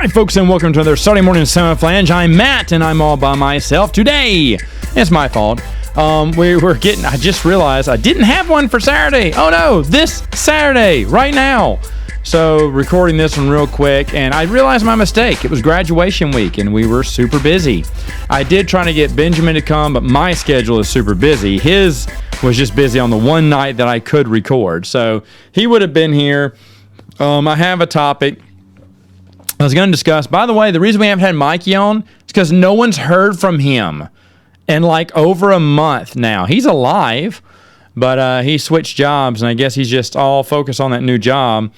Hi, folks, and welcome to another Saturday morning Samoflange. I'm Matt, and I'm all by myself today. It's my fault. I just realized I didn't have one for Saturday. Oh no, this Saturday, right now. So, recording this one real quick, and I realized my mistake. It was graduation week, and we were super busy. I did try to get Benjamin to come, but my schedule is super busy. His was just busy on the one night that I could record. So, he would have been here. I have a topic I was going to discuss. By the way, the reason we haven't had Mikey on is because no one's heard from him in like over a month now. He's alive, but he switched jobs, and I guess he's just all focused on that new job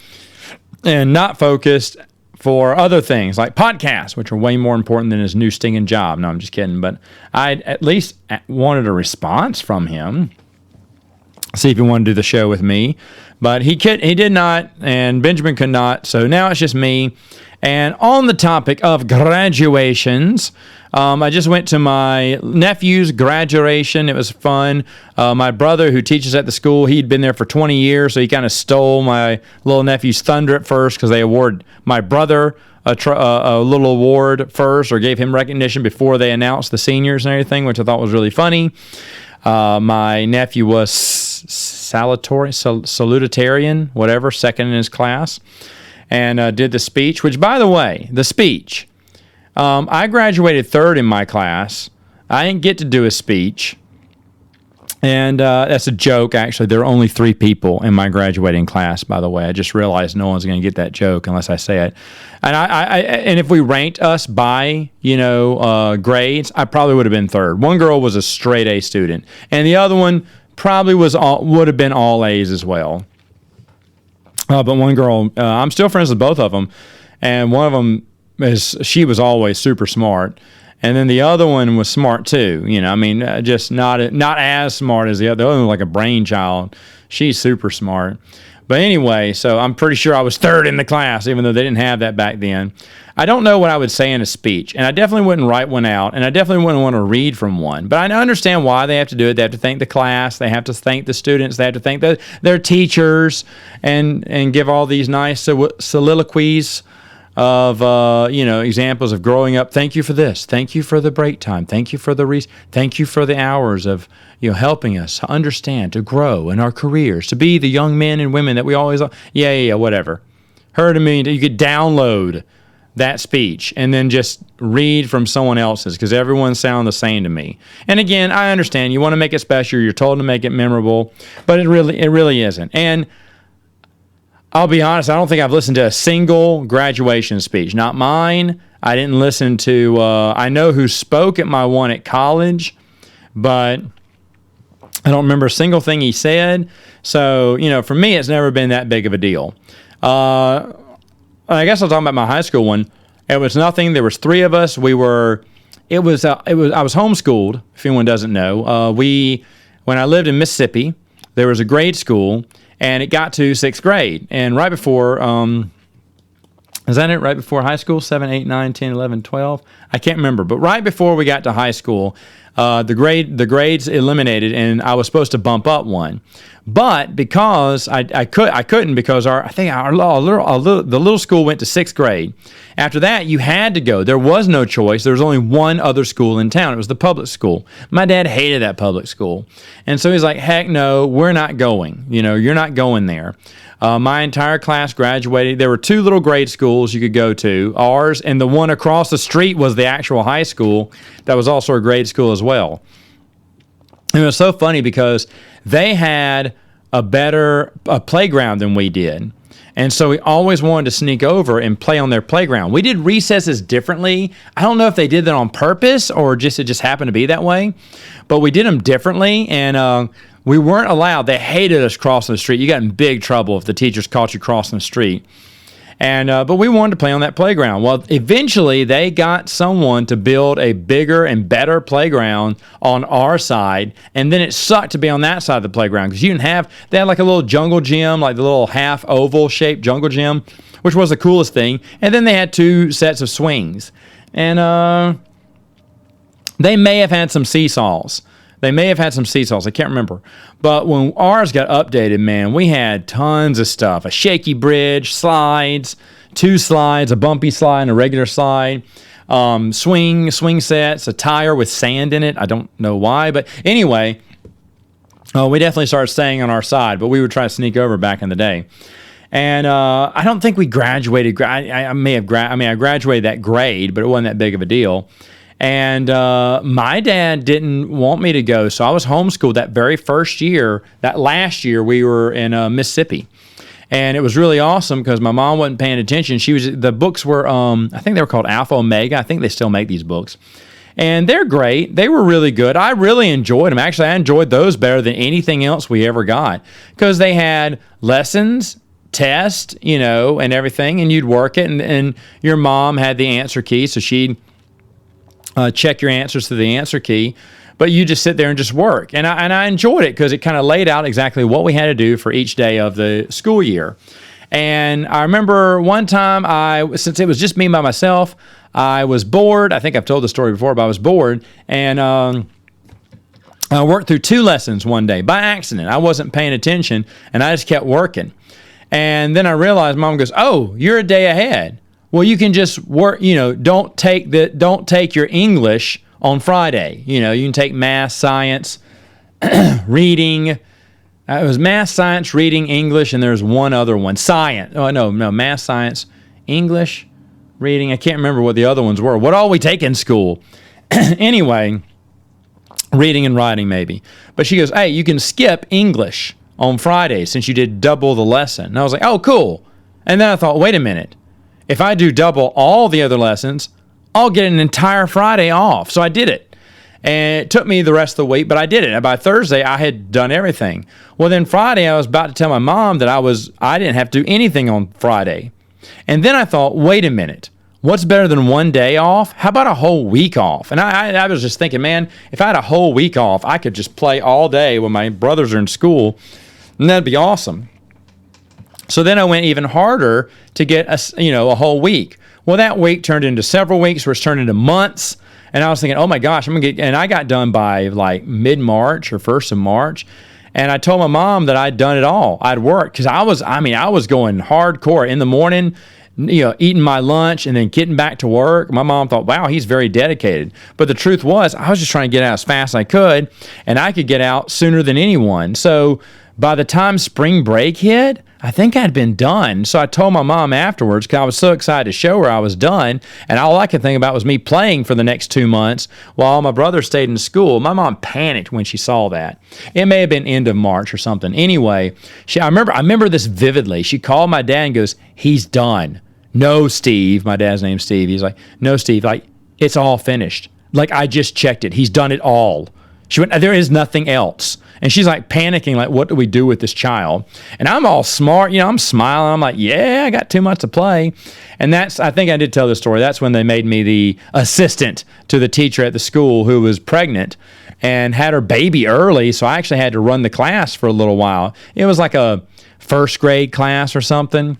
and not focused for other things like podcasts, which are way more important than his new stinging job. No, I'm just kidding. But I at least wanted a response from him. See if he wanted to do the show with me. But he did not, and Benjamin could not. So now it's just me. And on the topic of graduations, I just went to my nephew's graduation. It was fun. My brother, who teaches at the school, he'd been there for 20 years, so he kind of stole my little nephew's thunder at first because they awarded my brother a little award first, or gave him recognition before they announced the seniors and everything, which I thought was really funny. My nephew was salutatorian, whatever, second in his class. And did the speech, which, by the way, the speech, I graduated third in my class. I didn't get to do a speech. And that's a joke, actually. There are only 3 people in my graduating class, by the way. I just realized no one's going to get that joke unless I say it. And and if we ranked us by, grades, I probably would have been third. One girl was a straight A student, and the other one probably would have been all A's as well. But one girl, I'm still friends with both of them, and one of them she was always super smart, and then the other one was smart too. Just not as smart as the other. The other one was like a brainchild. She's super smart. But anyway, so I'm pretty sure I was third in the class, even though they didn't have that back then. I don't know what I would say in a speech, and I definitely wouldn't write one out, and I definitely wouldn't want to read from one. But I understand why they have to do it. They have to thank the class. They have to thank the students. They have to thank their teachers and give all these nice soliloquies of examples of growing up. Thank you for this. Thank you for the break time. Thank you for thank you for the hours of helping us to understand, to grow in our careers, to be the young men and women that we always are. Yeah, whatever. Heard of me. You could download that speech and then just read from someone else's, because everyone sounds the same to me. And again, I understand you want to make it special. You're told to make it memorable, but it really isn't. And I'll be honest, I don't think I've listened to a single graduation speech. Not mine. I didn't listen to, I know who spoke at my one at college, but I don't remember a single thing he said. So, for me, it's never been that big of a deal. I guess I'll talk about my high school one. It was nothing. There was 3 of us. I was homeschooled, if anyone doesn't know. When I lived in Mississippi, there was a grade school, and it got to 6th grade. And right before, is that it? Right before high school? 7, 8, 9, 10, 11, 12? I can't remember. But right before we got to high school, the grades eliminated, and I was supposed to bump up one. But because I couldn't, because the little school went to 6th grade. After that, you had to go. There was no choice. There was only one other school in town. It was the public school. My dad hated that public school. And so he's like, heck no, we're not going. You're not going there. My entire class graduated. There were 2 little grade schools you could go to. Ours, and the one across the street was the actual high school that was also a grade school as well. And it was so funny because they had a better playground than we did. And so we always wanted to sneak over and play on their playground. We did recesses differently. I don't know if they did that on purpose or it just happened to be that way. But we did them differently, and we weren't allowed. They hated us crossing the street. You got in big trouble if the teachers caught you crossing the street. And but we wanted to play on that playground. Well, eventually they got someone to build a bigger and better playground on our side, and then it sucked to be on that side of the playground because they had like a little jungle gym, like the little half oval shaped jungle gym, which was the coolest thing. And then they had 2 sets of swings, and they may have had some seesaws. I can't remember. But when ours got updated, man, we had tons of stuff. A shaky bridge, slides, 2 slides, a bumpy slide and a regular slide. Swing sets, a tire with sand in it. I don't know why, but anyway, we definitely started staying on our side, but we would try to sneak over back in the day. And I don't think we graduated. I graduated that grade, but it wasn't that big of a deal. And my dad didn't want me to go, so I was homeschooled that very first year. That last year, we were in Mississippi. And it was really awesome because my mom wasn't paying attention. The books were, I think they were called Alpha Omega. I think they still make these books. And they're great. They were really good. I really enjoyed them. Actually, I enjoyed those better than anything else we ever got because they had lessons, tests, and everything, and you'd work it. And your mom had the answer key, so she'd check your answers to the answer key. But you just sit there and just work. And I enjoyed it because it kind of laid out exactly what we had to do for each day of the school year. And I remember one time, since it was just me by myself, I was bored. I think I've told the story before, but I was bored. And I worked through 2 lessons one day by accident. I wasn't paying attention, and I just kept working. And then I realized, Mom goes, "Oh, you're a day ahead. Well, you can just work, don't take your English on Friday. You can take math, science, reading. It was math, science, reading, English, and there's one other one. Science. Oh, no, math, science, English, reading. I can't remember what the other ones were. What all we take in school? Anyway, reading and writing maybe. But she goes, "Hey, you can skip English on Friday since you did double the lesson." And I was like, "Oh, cool." And then I thought, wait a minute. If I do double all the other lessons, I'll get an entire Friday off. So I did it. And it took me the rest of the week, but I did it. And by Thursday, I had done everything. Well, then Friday, I was about to tell my mom that I didn't have to do anything on Friday. And then I thought, wait a minute. What's better than one day off? How about a whole week off? And I was just thinking, man, if I had a whole week off, I could just play all day when my brothers are in school, and that'd be awesome. So then I went even harder to get a whole week. Well, that week turned into several weeks, which turned into months. And I was thinking, oh my gosh, and I got done by like mid-March or 1st of March. And I told my mom that I'd done it all. I'd worked because I was going hardcore in the morning, eating my lunch and then getting back to work. My mom thought, wow, he's very dedicated. But the truth was, I was just trying to get out as fast as I could, and I could get out sooner than anyone. So by the time spring break hit, I think I'd been done. So I told my mom afterwards because I was so excited to show her I was done. And all I could think about was me playing for the next 2 months while all my brothers stayed in school. My mom panicked when she saw that. It may have been end of March or something. Anyway, I remember this vividly. She called my dad and goes, "He's done." "No, Steve." My dad's name's Steve. He's like, "No, Steve. Like, it's all finished. Like, I just checked it. He's done it all." She went, "There is nothing else." And she's like panicking, like, what do we do with this child? And I'm all smart, I'm smiling. I'm like, yeah, I got 2 months to play. And I think I did tell this story. That's when they made me the assistant to the teacher at the school who was pregnant and had her baby early. So I actually had to run the class for a little while. It was like a 1st grade class or something.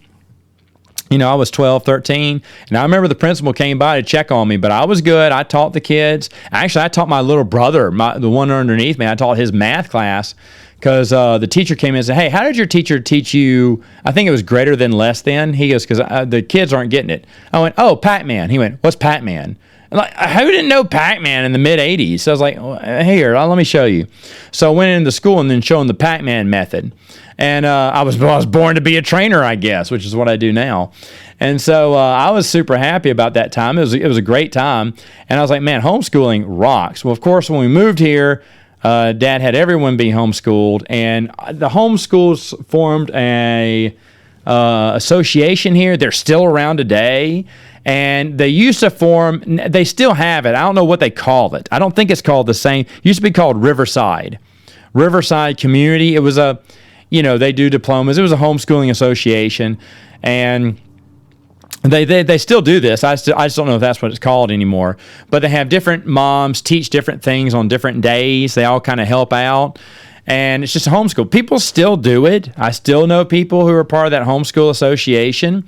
I was 12, 13, and I remember the principal came by to check on me, but I was good. I taught the kids. Actually, I taught my little brother, the one underneath me, I taught his math class because the teacher came in and said, "Hey, how did your teacher teach you?" I think it was greater than less than. He goes, "Because the kids aren't getting it." I went, "Oh, Pac-Man." He went, "What's Pac-Man?" Like, who didn't know Pac-Man in the mid-'80s? So I was like, "Here, let me show you." So I went into school and then showed them the Pac-Man method. And I was born to be a trainer, I guess, which is what I do now. And so I was super happy about that time. It was a great time. And I was like, man, homeschooling rocks. Well, of course, when we moved here, Dad had everyone be homeschooled. And the homeschools formed a association here. They're still around today. And they used to form, they still have it. I don't know what they call it. I don't think it's called the same. It used to be called Riverside Community. It was they do diplomas. It was a homeschooling association, and they still do this. I just don't know if that's what it's called anymore. But they have different moms teach different things on different days. They all kind of help out, and it's just a homeschool. People still do it. I still know people who are part of that homeschool association,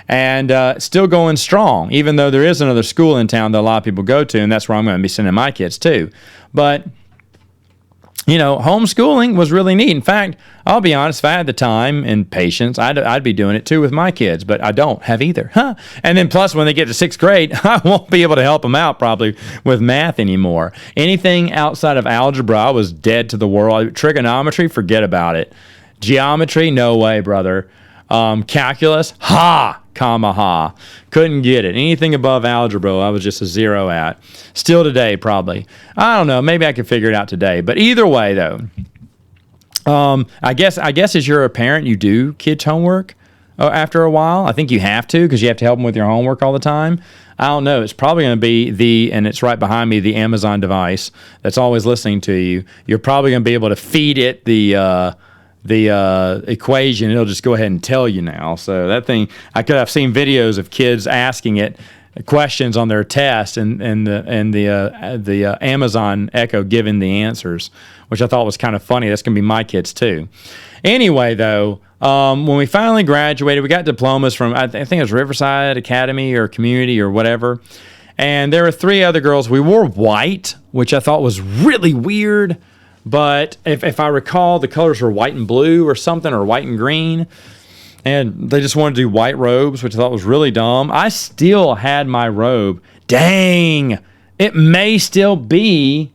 and it's still going strong, even though there is another school in town that a lot of people go to, and that's where I'm going to be sending my kids to. But homeschooling was really neat. In fact, I'll be honest, if I had the time and patience, I'd be doing it too with my kids, but I don't have either. Huh? And then plus, when they get to sixth grade, I won't be able to help them out probably with math anymore. Anything outside of algebra, I was dead to the world. Trigonometry, forget about it. Geometry, no way, brother. Calculus, ha. Couldn't get it. Anything above algebra, I was just a zero at. Still today, probably. I don't know. Maybe I could figure it out today. But either way, though, I guess as you're a parent, you do kids' homework after a while. I think you have to, because you have to help them with your homework all the time. I don't know. It's probably going to be and it's right behind me, the Amazon device that's always listening to you. You're probably going to be able to feed it the equation. It'll just go ahead and tell you now. So that thing, I've seen videos of kids asking it questions on their test, and the Amazon Echo giving the answers, which I thought was kind of funny. That's gonna be my kids too. Anyway, though, when we finally graduated, we got diplomas from I think it was Riverside Academy or Community or whatever. And there were 3 other girls. We wore white, which I thought was really weird. But if I recall, the colors were white and blue or something, or white and green. And they just wanted to do white robes, which I thought was really dumb. I still had my robe. Dang! It may still be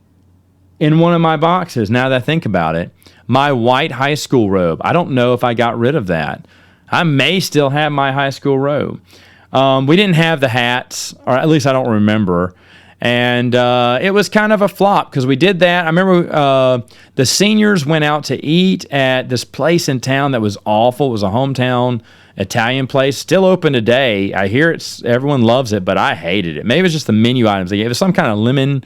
in one of my boxes, now that I think about it. My white high school robe. I don't know if I got rid of that. I may still have my high school robe. We didn't have the hats, or at least I don't remember. And it was kind of a flop because we did that. I remember the seniors went out to eat at this place in town that was awful. It was a hometown Italian place, still open today. I hear everyone loves it, but I hated it. Maybe it was just the menu items they gave. It was some kind of lemon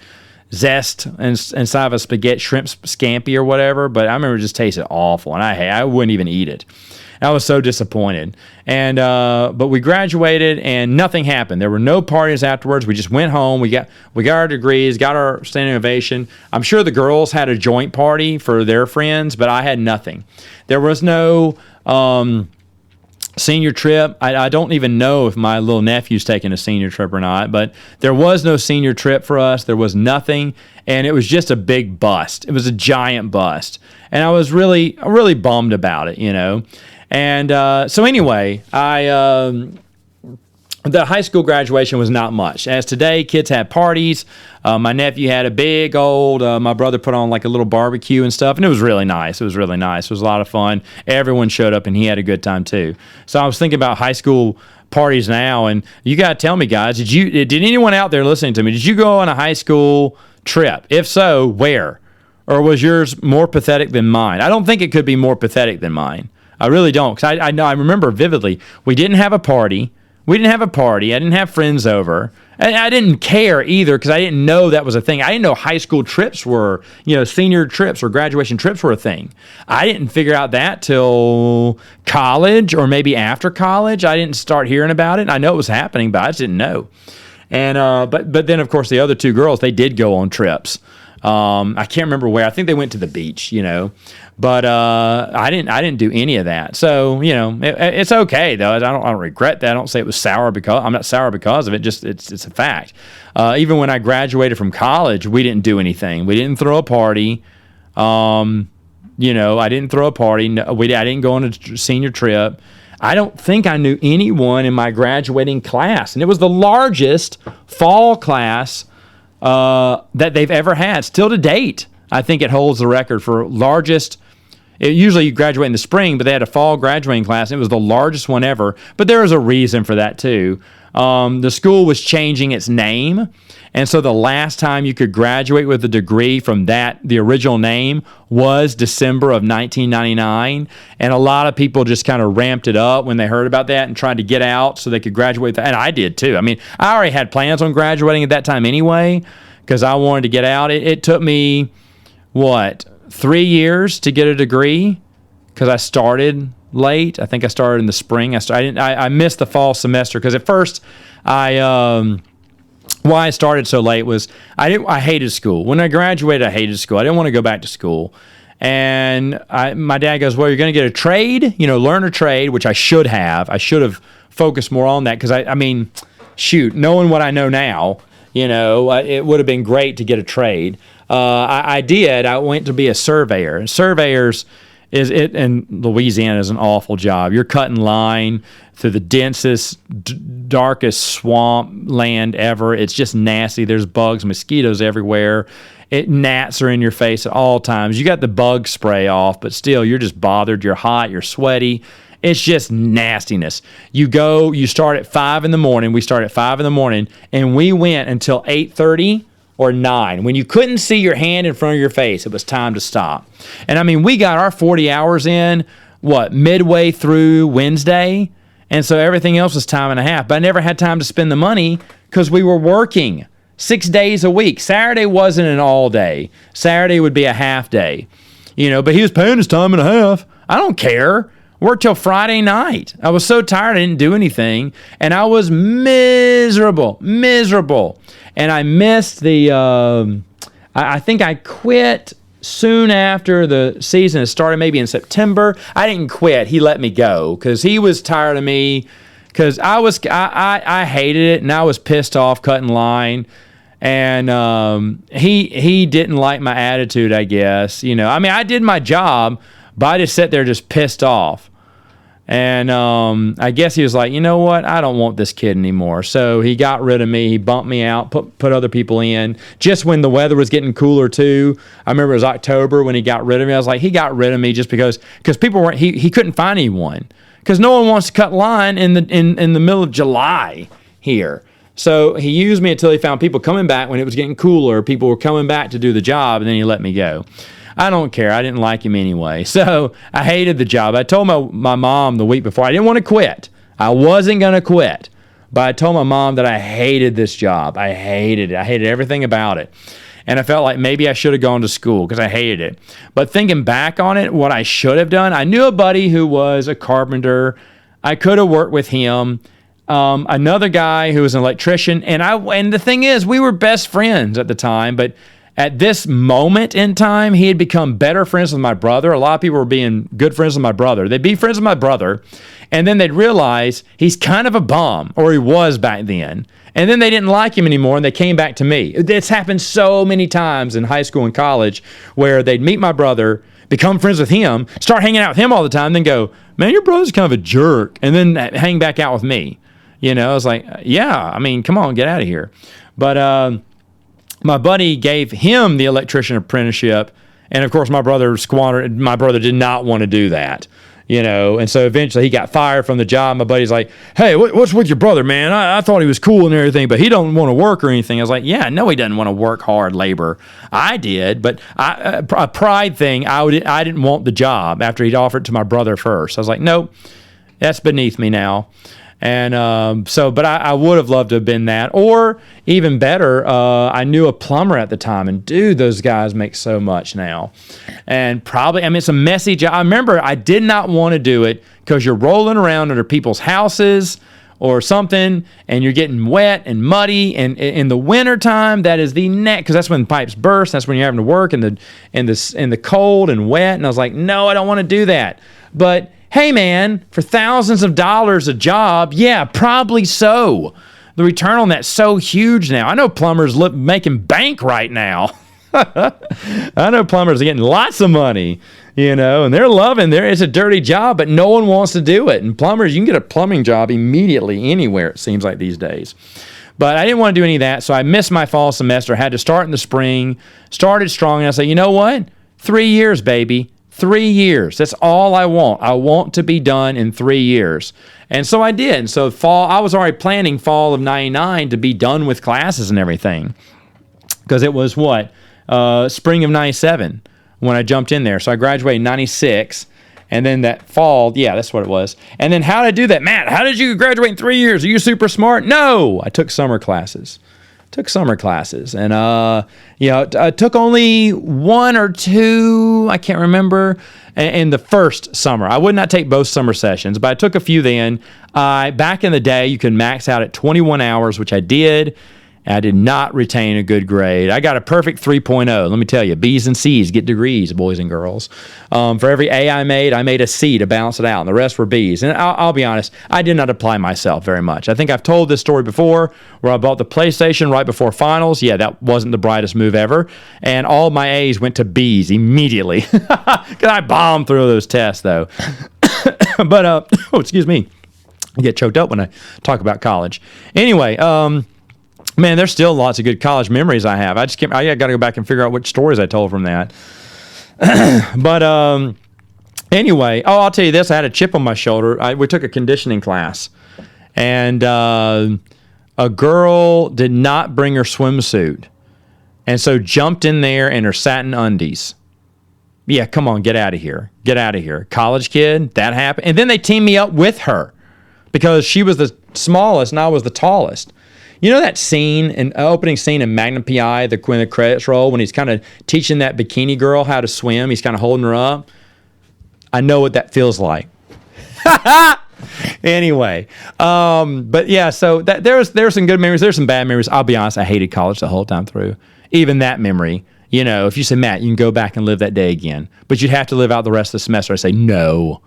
zest inside of a spaghetti shrimp scampi or whatever, but I remember it just tasted awful, and I wouldn't even eat it. I was so disappointed. And but we graduated and nothing happened. There were no parties afterwards. We just went home. We got our degrees, got our standing ovation. I'm sure the girls had a joint party for their friends, but I had nothing. There was no senior trip. I don't even know if my little nephew's taking a senior trip or not, but there was no senior trip for us. There was nothing, and it was just a big bust. It was a giant bust, and I was really bummed about it, And so anyway, the high school graduation was not much. As today, kids had parties. My nephew had a big old, my brother put on like a little barbecue and stuff, and it was really nice. It was really nice. It was a lot of fun. Everyone showed up, and he had a good time too. So I was thinking about high school parties now, and you got to tell me, guys, did anyone out there listening to me, did you go on a high school trip? If so, where? Or was yours more pathetic than mine? I don't think it could be more pathetic than mine. I really don't, because I know I remember vividly. We didn't have a party. I didn't have friends over. And I didn't care either, because I didn't know that was a thing. I didn't know high school trips were, senior trips or graduation trips were a thing. I didn't figure out that till college or maybe after college. I didn't start hearing about it. I know it was happening, but I just didn't know. And but then, of course, the other 2 girls, they did go on trips. I can't remember where. I think they went to the beach, but I didn't do any of that. So it's okay though. I don't regret that. I don't say it was sour because I'm not sour because of it. Just it's a fact. Even when I graduated from college, we didn't do anything. We didn't throw a party. I didn't throw a party. No, I didn't go on a senior trip. I don't think I knew anyone in my graduating class, and it was the largest fall class that they've ever had. Still to date, I think it holds the record for largest. Usually you graduate in the spring, but they had a fall graduating class, and it was the largest one ever. But there was a reason for that too. The school was changing its name, and so the last time you could graduate with a degree from the original name was December of 1999, and a lot of people just kind of ramped it up when they heard about that and tried to get out so they could graduate. And I did too. I mean, I already had plans on graduating at that time anyway, because I wanted to get out. It took me, 3 years to get a degree, because I started late. I think I started in the spring. I missed the fall semester, because at first why I started so late was I hated school. When I graduated, I hated school. I didn't want to go back to school. And my dad goes, well, you're going to get a trade, learn a trade, which I should have. I should have focused more on that, because I mean, shoot, knowing what I know now, It would have been great to get a trade. I did. I went to be a surveyor. Surveyors in Louisiana is an awful job. You're cutting line through the densest, darkest swamp land ever. It's just nasty. There's bugs, mosquitoes everywhere. Gnats are in your face at all times. You got the bug spray off, but still, you're just bothered. You're hot. You're sweaty. It's just nastiness. You start at 5 in the morning. We start at 5 in the morning, and we went until 8:30 or 9. When you couldn't see your hand in front of your face, it was time to stop. And I mean, we got our 40 hours in, midway through Wednesday? And so everything else was time and a half. But I never had time to spend the money because we were working 6 days a week. Saturday wasn't an all day. Saturday would be a half day. But he was paying his time and a half. I don't care. Worked till Friday night. I was so tired I didn't do anything. And I was miserable. And I missed I think I quit soon after the season had started, maybe in September. I didn't quit. He let me go because he was tired of me because I hated it and I was pissed off cutting line. And he didn't like my attitude, I guess. I did my job, but I just sat there just pissed off. And I guess he was like, you know what? I don't want this kid anymore. So he got rid of me. He bumped me out, put other people in. Just when the weather was getting cooler too. I remember it was October when he got rid of me. I was like, he got rid of me just because people weren't. He couldn't find anyone because no one wants to cut line in the middle of July here. So he used me until he found people coming back when it was getting cooler. People were coming back to do the job, and then he let me go. I don't care. I didn't like him anyway. So I hated the job. I told my mom the week before I didn't want to quit. I wasn't going to quit. But I told my mom that I hated this job. I hated it. I hated everything about it. And I felt like maybe I should have gone to school because I hated it. But thinking back on it, what I should have done, I knew a buddy who was a carpenter. I could have worked with him. Another guy who was an electrician. And the thing is, we were best friends at the time, but at this moment in time, he had become better friends with my brother. A lot of people were being good friends with my brother. They'd be friends with my brother, and then they'd realize he's kind of a bum, or he was back then. And then they didn't like him anymore, and they came back to me. It's happened so many times in high school and college where they'd meet my brother, become friends with him, start hanging out with him all the time, then go, man, your brother's kind of a jerk, and then hang back out with me. I was like, yeah, come on, get out of here. But my buddy gave him the electrician apprenticeship, and of course my brother squandered. My brother did not want to do that, and so eventually he got fired from the job. My buddy's like, hey, what's with your brother, man? I thought he was cool and everything, but he don't want to work or anything. I was like, yeah, no, he doesn't want to work hard labor. I did, but a pride thing, I didn't want the job after he'd offered it to my brother first. I was like, nope, that's beneath me now. And but I would have loved to have been that. Or even better, I knew a plumber at the time. And dude, those guys make so much now. And probably, it's a messy job. I remember I did not want to do it because you're rolling around under people's houses or something, and you're getting wet and muddy. And in the wintertime, that is the because that's when pipes burst. That's when you're having to work in the cold and wet. And I was like, no, I don't want to do that. But hey, man, for thousands of dollars a job, yeah, probably so. The return on that's so huge now. I know plumbers making bank right now. I know plumbers are getting lots of money, and they're loving it. It's a dirty job, but no one wants to do it. And plumbers, you can get a plumbing job immediately anywhere, it seems like these days. But I didn't want to do any of that, so I missed my fall semester. I had to start in the spring, started strong, and I said, you know what? 3 years, baby. 3 years. That's all I want. I want to be done in 3 years. And so I did. And so I was already planning fall of 99 to be done with classes and everything. Because it was spring of 97 when I jumped in there. So I graduated in 96. And then that fall, yeah, that's what it was. And then how did I do that? Matt, how did you graduate in 3 years? Are you super smart? No, I took summer classes. And I took only 1 or 2, I can't remember, in the first summer. I would not take both summer sessions, but I took a few then. Back in the day, you could max out at 21 hours, which I did, I did not retain a good grade. I got a perfect 3.0. Let me tell you, B's and C's get degrees, boys and girls. For every A I made a C to balance it out, and the rest were B's. And I'll be honest, I did not apply myself very much. I think I've told this story before, where I bought the PlayStation right before finals. Yeah, that wasn't the brightest move ever. And all my A's went to B's immediately. Because I bombed through those tests, though. But, oh, excuse me. I get choked up when I talk about college. Anyway, man, there's still lots of good college memories I have. I got to go back and figure out which stories I told from that. But anyway, I'll tell you this. I had a chip on my shoulder. We took a conditioning class, and a girl did not bring her swimsuit, and so jumped in there in her satin undies. Yeah, come on, get out of here. Get out of here. College kid, that happened. And then they teamed me up with her because she was the smallest and I was the tallest. You know that scene, an opening scene in Magnum P.I., when the credits roll, when he's kind of teaching that bikini girl how to swim, he's kind of holding her up? I know what that feels like. Anyway, but yeah, so there's some good memories, there's some bad memories. I'll be honest, I hated college the whole time through. Even that memory, you know, if you say, Matt, you can go back and live that day again, but you'd have to live out the rest of the semester. I say, no.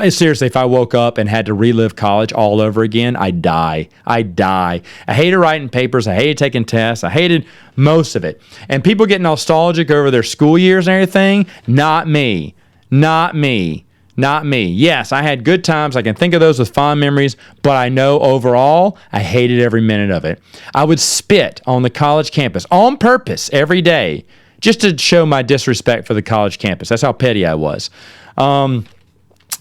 Seriously, if I woke up and had to relive college all over again, I'd die. I hated writing papers. I hated taking tests. I hated most of it. And people get nostalgic over their school years and everything. Not me. Yes, I had good times. I can think of those with fond memories, but I know overall, I hated every minute of it. I would spit on the college campus on purpose every day just to show my disrespect for the college campus. That's how petty I was.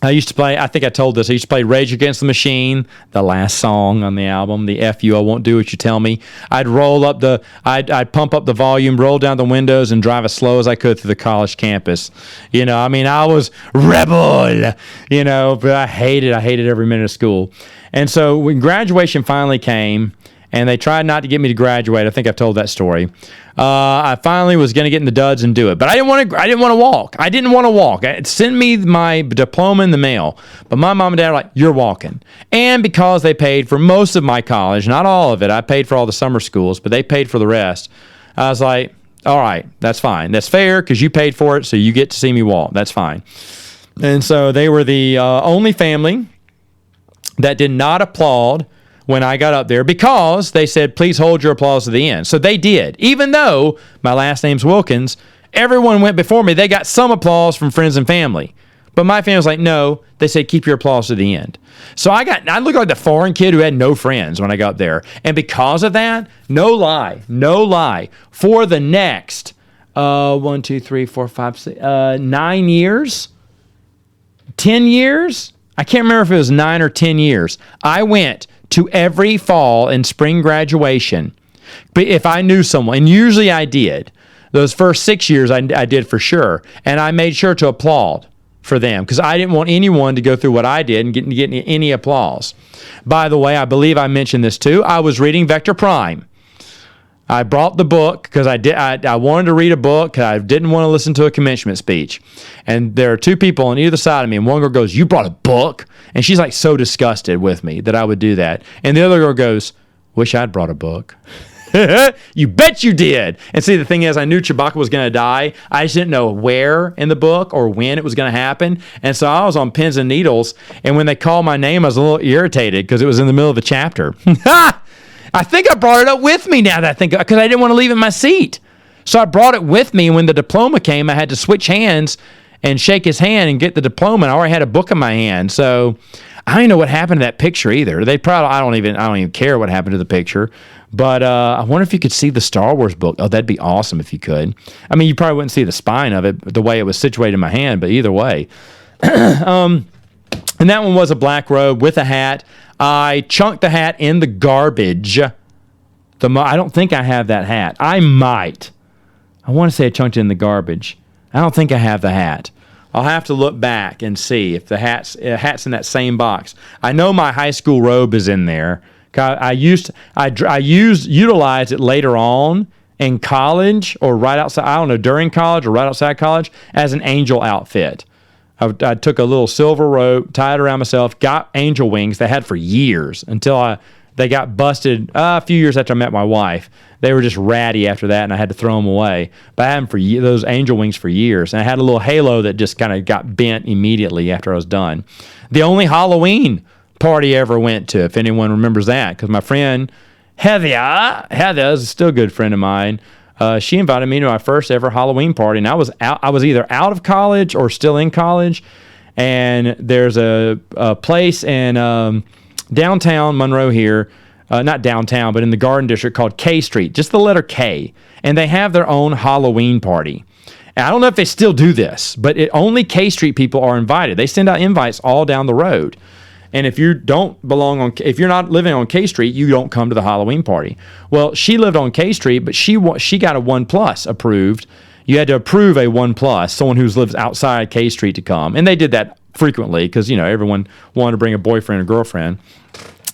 I used to play, I think I told this, I used to play Rage Against the Machine, the last song on the album, the F You, I Won't Do What You Tell Me. I'd I'd pump up the volume, roll down the windows, and drive as slow as I could through the college campus. You know, I mean, I was rebel, you know, but I hated every minute of school. And so when graduation finally came, and they tried not to get me to graduate. I think I've told that story. I finally was going to get in the duds and do it, but I didn't want to walk. Send me my diploma in the mail. But my mom and dad were like, you're walking. And because they paid for most of my college, not all of it, I paid for all the summer schools, but they paid for the rest. I was like, all right, that's fine. That's fair because you paid for it, so you get to see me walk. That's fine. And so they were the only family that did not applaud when I got up there because they said, please hold your applause to the end. So they did. Even though my last name's Wilkins, everyone went before me. They got some applause from friends and family. But my family was like, no. They said, keep your applause to the end. So I looked like the foreign kid who had no friends when I got there. And because of that, no lie, for the next 9 years, 10 years, I can't remember if it was 9 or 10 years, I went to every fall and spring graduation. But if I knew someone, and usually I did, those first 6 years I did for sure, and I made sure to applaud for them because I didn't want anyone to go through what I did and get any applause. By the way, I believe I mentioned this too. I was reading Vector Prime. I brought the book because I wanted to read a book because I didn't want to listen to a commencement speech. And there are two people on either side of me, and one girl goes, you brought a book? And she's like so disgusted with me that I would do that. And the other girl goes, wish I'd brought a book. You bet you did. And see, the thing is, I knew Chewbacca was going to die. I just didn't know where in the book or when it was going to happen. And so I was on pins and needles. And when they called my name, I was a little irritated because it was in the middle of the chapter. I think I brought it up with me now that I think, because I didn't want to leave it in my seat. So I brought it with me. And when the diploma came, I had to switch hands and shake his hand and get the diploma. And I already had a book in my hand. So I don't even know what happened to that picture either. I don't even care what happened to the picture. But I wonder if you could see the Star Wars book. Oh, that'd be awesome if you could. I mean, you probably wouldn't see the spine of it, the way it was situated in my hand, but either way. And that one was a black robe with a hat. I chunked the hat in the garbage. I don't think I have that hat. I might. I want to say I chunked it in the garbage. I don't think I have the hat. I'll have to look back and see if the hat's in that same box. I know my high school robe is in there. I utilized it later on in college or right outside, I don't know, during college or right outside college as an angel outfit. I took a little silver rope, tied it around myself, got angel wings they had for years until they got busted a few years after I met my wife. They were just ratty after that, and I had to throw them away. But I had them for those angel wings for years, and I had a little halo that just kind of got bent immediately after I was done. The only Halloween party I ever went to, if anyone remembers that, because my friend Heather is still a good friend of mine. She invited me to my first ever Halloween party, and I was either out of college or still in college. And there's a place in downtown Monroe here, not downtown, but in the Garden District called K Street, just the letter K. And they have their own Halloween party. And I don't know if they still do this, but only K Street people are invited. They send out invites all down the road. And if you if you're not living on K Street, you don't come to the Halloween party. Well, she lived on K Street, but she got a 1+ approved. You had to approve a 1+, someone who lives outside K Street to come. And they did that frequently because, everyone wanted to bring a boyfriend or girlfriend.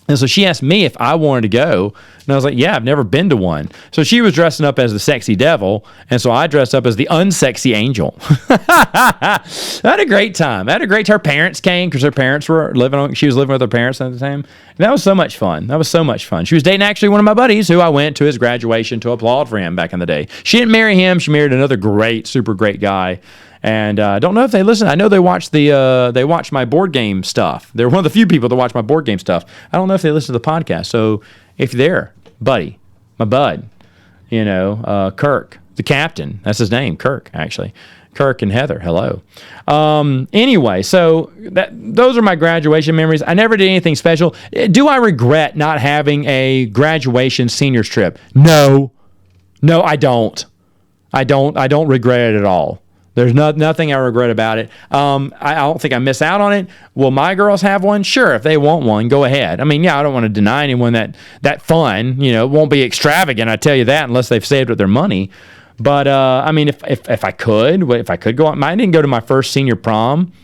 And so she asked me if I wanted to go. And I was like, yeah, I've never been to one. So she was dressing up as the sexy devil. And so I dressed up as the unsexy angel. I had a great time. Her parents came because her parents were she was living with her parents at the time. And that was so much fun. She was dating actually one of my buddies who I went to his graduation to applaud for him back in the day. She didn't marry him. She married another super great guy. And I don't know if they listen. I know they watch my board game stuff. They're one of the few people that watch my board game stuff. I don't know if they listen to the podcast. So if you're there, buddy, my bud, Kirk, the captain, that's his name, Kirk, actually. Kirk and Heather, hello. Anyway, so those are my graduation memories. I never did anything special. Do I regret not having a graduation seniors trip? No, I don't. I don't regret it at all. There's nothing I regret about it. I don't think I miss out on it. Will my girls have one? Sure, if they want one, go ahead. I mean, yeah, I don't want to deny anyone that fun. It won't be extravagant, I tell you that, unless they've saved up their money. But I mean, if I could go on, I didn't go to my first senior prom.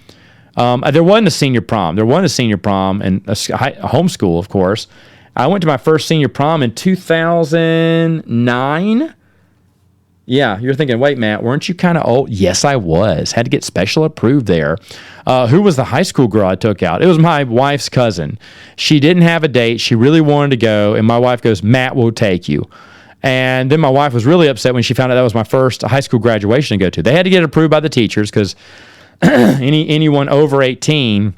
There wasn't a senior prom. There wasn't a senior prom and a homeschool, of course. I went to my first senior prom in 2009. Yeah, you're thinking, wait, Matt, weren't you kind of old? Yes, I was. Had to get special approved there. Who was the high school girl I took out? It was my wife's cousin. She didn't have a date. She really wanted to go, and my wife goes, Matt will take you. And then my wife was really upset when she found out that was my first high school graduation to go to. They had to get approved by the teachers because anyone over 18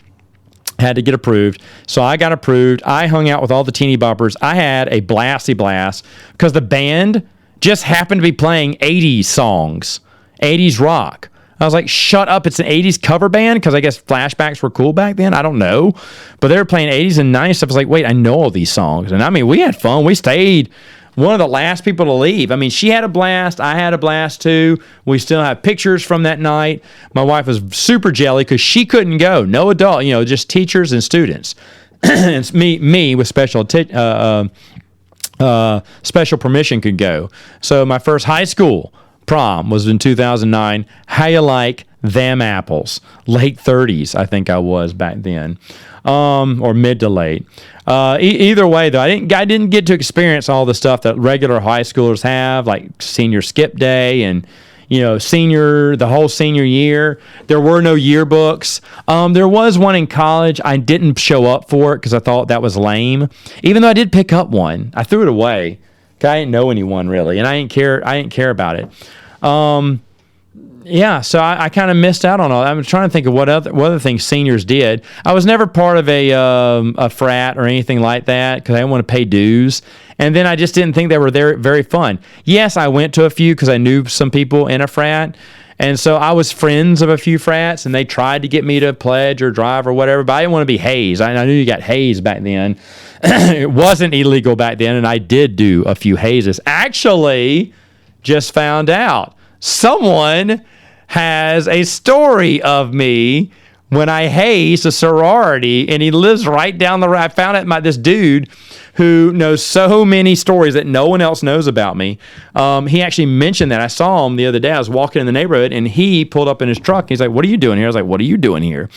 had to get approved. So I got approved. I hung out with all the teeny boppers. I had a blasty blast because the band just happened to be playing 80s songs, 80s rock. I was like, shut up, it's an 80s cover band, because I guess flashbacks were cool back then. I don't know. But they were playing 80s and 90s stuff. I was like, wait, I know all these songs. And I mean, we had fun. We stayed. One of the last people to leave. I mean, she had a blast. I had a blast too. We still have pictures from that night. My wife was super jelly because she couldn't go. No adult, just teachers and students. It's me with special permission could go. So my first high school prom was in 2009. How you like them apples? Late 30s, I think I was back then, or mid to late. Either way, though, I didn't get to experience all the stuff that regular high schoolers have, like senior skip day and the whole senior year. There were no yearbooks. There was one in college. I didn't show up for it because I thought that was lame. Even though I did pick up one, I threw it away. I didn't know anyone really, and I didn't care about it. Yeah, so I kind of missed out on all that. I'm trying to think of what other things seniors did. I was never part of a frat or anything like that because I didn't want to pay dues. And then I just didn't think they were very fun. Yes, I went to a few because I knew some people in a frat. And so I was friends of a few frats, and they tried to get me to pledge or drive or whatever, but I didn't want to be hazed. I knew you got hazed back then. It wasn't illegal back then, and I did do a few hazes. Actually, just found out someone has a story of me when I hazed a sorority, and he lives right down the road. I found out this dude who knows so many stories that no one else knows about me. He actually mentioned that. I saw him the other day. I was walking in the neighborhood, and he pulled up in his truck. He's like, "What are you doing here?" I was like, "What are you doing here?"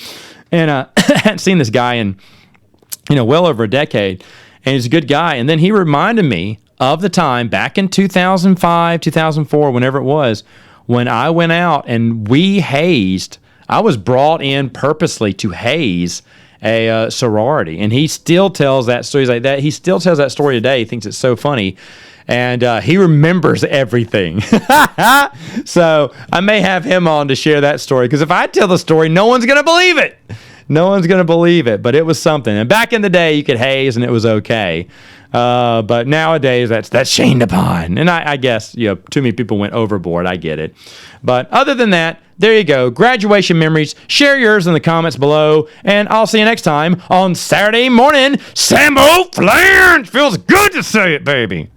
And I hadn't seen this guy in, well over a decade, and he's a good guy. And then he reminded me of the time back in 2005, 2004, whenever it was, when I went out and we hazed. I was brought in purposely to haze a sorority, and he still tells that story. He's like that. He still tells that story today. He thinks it's so funny. And he remembers everything. So I may have him on to share that story, because if I tell the story, no one's going to believe it. No one's going to believe it, but it was something. And back in the day, you could haze and it was okay. But nowadays, that's shamed upon. And I guess, too many people went overboard. I get it. But other than that, there you go. Graduation memories. Share yours in the comments below. And I'll see you next time on Saturday morning. Samoflange! Feels good to say it, baby.